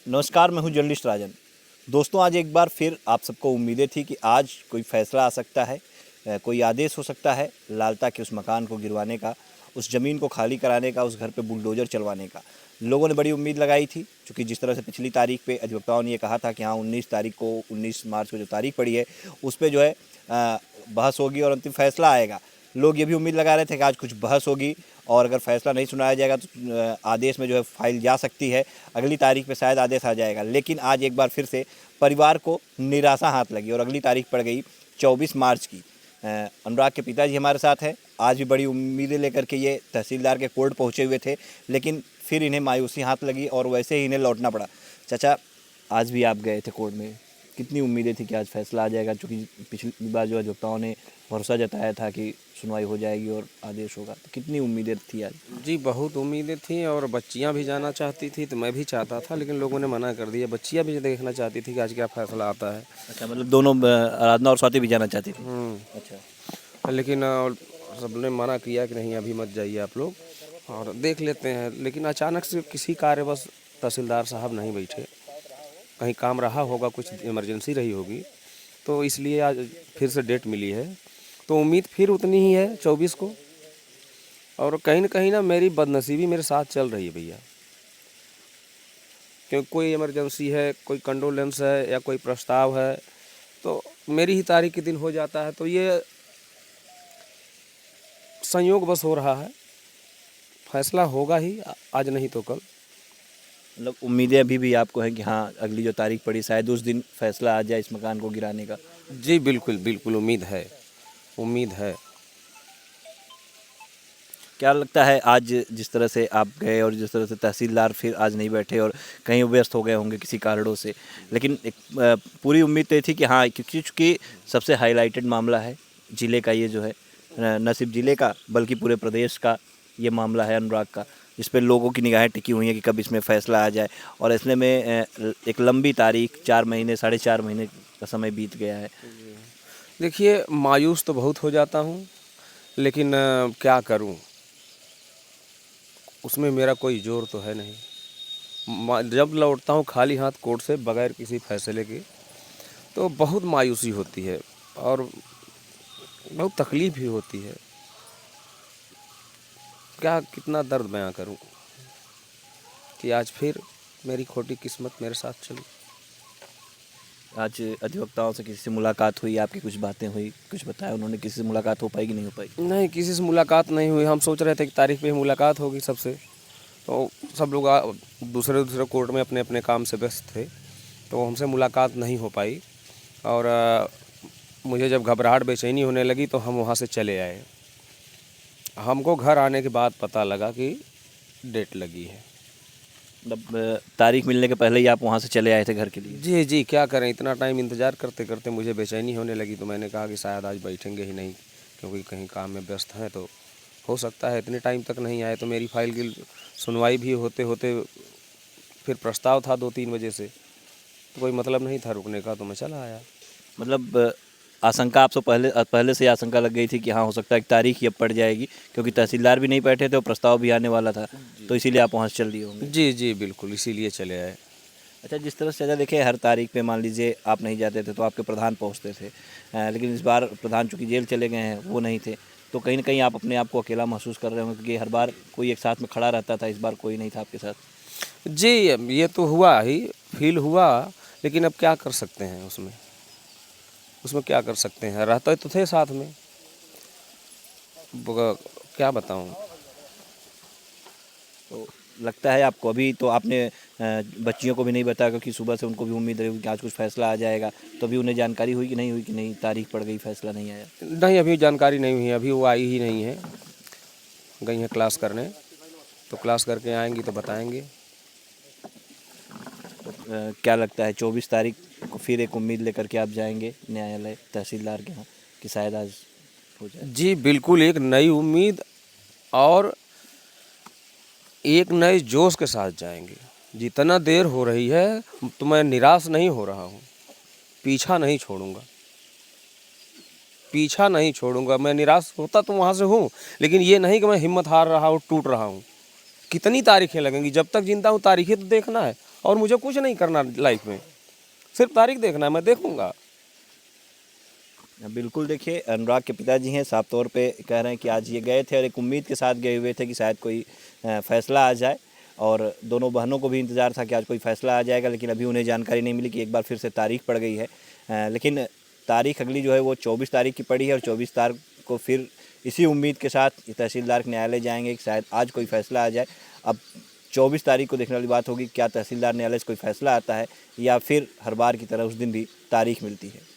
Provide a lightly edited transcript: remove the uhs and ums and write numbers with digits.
नमस्कार, मैं हूं जर्नलिस्ट राजन। दोस्तों, आज एक बार फिर आप सबको उम्मीदें थी कि आज कोई फैसला आ सकता है, कोई आदेश हो सकता है लालता के उस मकान को गिरवाने का, उस ज़मीन को खाली कराने का, उस घर पे बुलडोज़र चलवाने का। लोगों ने बड़ी उम्मीद लगाई थी, क्योंकि जिस तरह से पिछली तारीख पे अधिवक्ताओं ने ये कहा था कि हाँ 19 तारीख को, 19 मार्च को जो तारीख पड़ी है उस पे जो है बहस होगी और अंतिम फैसला आएगा। लोग ये भी उम्मीद लगा रहे थे कि आज कुछ बहस होगी और अगर फैसला नहीं सुनाया जाएगा तो आदेश में जो है फाइल जा सकती है, अगली तारीख पे शायद आदेश आ जाएगा। लेकिन आज एक बार फिर से परिवार को निराशा हाथ लगी और अगली तारीख पड़ गई 24 मार्च की। अनुराग के पिताजी हमारे साथ हैं। आज भी बड़ी उम्मीदें लेकर के ये तहसीलदार के कोर्ट पहुँचे हुए थे, लेकिन फिर इन्हें मायूसी हाथ लगी और वैसे ही इन्हें लौटना पड़ा। चाचा, आज भी आप गए थे कोर्ट में, कितनी उम्मीदें थी कि आज फैसला आ जाएगा? क्योंकि पिछली बार जो अधिवक्ताओं ने भरोसा जताया था कि सुनवाई हो जाएगी और आदेश होगा, तो कितनी उम्मीदें थी आज? जी बहुत उम्मीदें थी और बच्चियां भी जाना चाहती थी, तो मैं भी चाहता था, लेकिन लोगों ने मना कर दिया। बच्चियां भी देखना चाहती थी कि आज क्या फैसला आता है। अच्छा, मतलब दोनों आराधना और स्वाति भी जाना चाहती थी। अच्छा। लेकिन सबने मना किया कि नहीं अभी मत जाइए आप लोग और देख लेते हैं। लेकिन अचानक से किसी कार्यवश तहसीलदार साहब नहीं बैठे, कहीं काम रहा होगा, कुछ इमरजेंसी रही होगी, तो इसलिए आज फिर से डेट मिली है। तो उम्मीद फिर उतनी ही है 24 को। और कहीं ना मेरी बदनसीबी मेरे साथ चल रही है भैया, क्योंकि कोई इमरजेंसी है, कोई कंडोलेंस है या कोई प्रस्ताव है, तो मेरी ही तारीख के दिन हो जाता है। तो ये संयोग बस हो रहा है, फैसला होगा ही, आज नहीं तो कल। मतलब उम्मीदें अभी भी आपको हैं कि हाँ अगली जो तारीख पड़ी शायद उस दिन फैसला आ जाए इस मकान को गिराने का? जी बिल्कुल बिल्कुल, उम्मीद है, उम्मीद है। क्या लगता है आज जिस तरह से आप गए और जिस तरह से तहसीलदार फिर आज नहीं बैठे और कहीं व्यस्त हो गए होंगे किसी कारणों से, लेकिन एक पूरी उम्मीद तो ये थी कि हाँ, क्योंकि चूँकि सबसे हाईलाइटेड मामला है ज़िले का, ये जो है न सिर्फ ज़िले का बल्कि पूरे प्रदेश का ये मामला है अनुराग का, जिस पे लोगों की निगाहें टिकी हुई हैं कि कब इसमें फ़ैसला आ जाए। और ऐसे में एक लंबी तारीख, 4 महीने, साढ़े 4 महीने का समय बीत गया है। देखिए, मायूस तो बहुत हो जाता हूँ, लेकिन क्या करूँ, उसमें मेरा कोई जोर तो है नहीं। जब लौटता हूँ खाली हाथ कोर्ट से बगैर किसी फैसले के, तो बहुत मायूसी होती है और बहुत तकलीफ भी होती है। क्या कितना दर्द बयां करूं कि आज फिर मेरी खोटी किस्मत मेरे साथ चली। आज अधिवक्ताओं से किसी से मुलाकात हुई, आपकी कुछ बातें हुई, कुछ बताया उन्होंने? किसी से मुलाकात हो पाई कि नहीं हो पाई? नहीं, किसी से मुलाकात नहीं हुई। हम सोच रहे थे कि तारीख पे ही मुलाकात होगी सबसे, तो सब लोग दूसरे दूसरे कोर्ट में अपने अपने काम से व्यस्त थे, तो हमसे मुलाकात नहीं हो पाई। और मुझे जब घबराहट बेचैनी होने लगी तो हम वहाँ से चले आए। हमको घर आने के बाद पता लगा कि डेट लगी है। मतलब तारीख मिलने के पहले ही आप वहाँ से चले आए थे घर के लिए? जी जी, क्या करें, इतना टाइम इंतज़ार करते करते मुझे बेचैनी होने लगी, तो मैंने कहा कि शायद आज बैठेंगे ही नहीं, क्योंकि कहीं काम में व्यस्त हैं। तो हो सकता है इतने टाइम तक नहीं आए, तो मेरी फाइल की सुनवाई भी होते होते फिर प्रस्ताव था 2-3 बजे से, तो कोई मतलब नहीं था रुकने का, तो मैं चला आया। मतलब आशंका आपको पहले से ही आशंका लग गई थी कि हाँ हो सकता है कि तारीख ही अब पड़ जाएगी, क्योंकि तहसीलदार भी नहीं बैठे थे और प्रस्ताव भी आने वाला था, तो इसीलिए आप वहाँ से चल दिए होंगे। जी जी बिल्कुल, इसीलिए चले आए। अच्छा, जिस तरह से चाचा देखिए, हर तारीख पे मान लीजिए आप नहीं जाते थे तो आपके प्रधान पहुँचते थे, लेकिन इस बार प्रधान चूँकि जेल चले गए हैं, वो नहीं थे, तो कहीं ना कहीं आप अपने आप को अकेला महसूस कर रहे होंगे, क्योंकि हर बार कोई एक साथ में खड़ा रहता था, इस बार कोई नहीं था आपके साथ। जी, ये तो हुआ ही, फील हुआ, लेकिन अब क्या कर सकते हैं उसमें, उसमें क्या कर सकते हैं, रहते तो थे साथ में, क्या बताऊं। तो लगता है आपको, अभी तो आपने बच्चियों को भी नहीं बताया, क्योंकि सुबह से उनको भी उम्मीद रही कि आज कुछ फैसला आ जाएगा, तो अभी उन्हें जानकारी हुई कि नहीं तारीख पड़ गई, फैसला नहीं आया? नहीं, अभी जानकारी नहीं हुई है, अभी वो आई ही नहीं है, गई हैं क्लास करने, तो क्लास करके आएंगी तो बताएंगे। तो क्या लगता है 24 तारीख को फिर एक उम्मीद लेकर के आप जाएंगे न्यायालय तहसीलदार के यहाँ कि शायद आज हो जाए? जी बिल्कुल, एक नई उम्मीद और एक नए जोश के साथ जाएंगे। जितना देर हो रही है तो मैं निराश नहीं हो रहा हूँ, पीछा नहीं छोड़ूंगा, पीछा नहीं छोड़ूंगा। मैं निराश होता तो वहाँ से हूँ, लेकिन ये नहीं कि मैं हिम्मत हार रहा हूँ, टूट रहा हूँ। कितनी तारीखें लगेंगी? जब तक जिंदा हूँ तारीखें तो देखना है, और मुझे कुछ नहीं करना लाइफ में, सिर्फ तारीख देखना है, मैं देखूंगा। बिल्कुल, देखिए अनुराग के पिताजी हैं, साफ तौर पे कह रहे हैं कि आज ये गए थे और एक उम्मीद के साथ गए हुए थे कि शायद कोई फ़ैसला आ जाए, और दोनों बहनों को भी इंतज़ार था कि आज कोई फ़ैसला आ जाएगा, लेकिन अभी उन्हें जानकारी नहीं मिली कि एक बार फिर से तारीख पड़ गई है। लेकिन तारीख अगली जो है वो 24 तारीख की पड़ी है, और 24 तारीख को फिर इसी उम्मीद के साथ तहसीलदार के न्यायालय जाएंगे कि शायद आज कोई फ़ैसला आ जाए। अब 24 तारीख को देखने वाली बात होगी क्या तहसीलदार न्यायालय से कोई फ़ैसला आता है, या फिर हर बार की तरह उस दिन भी तारीख मिलती है।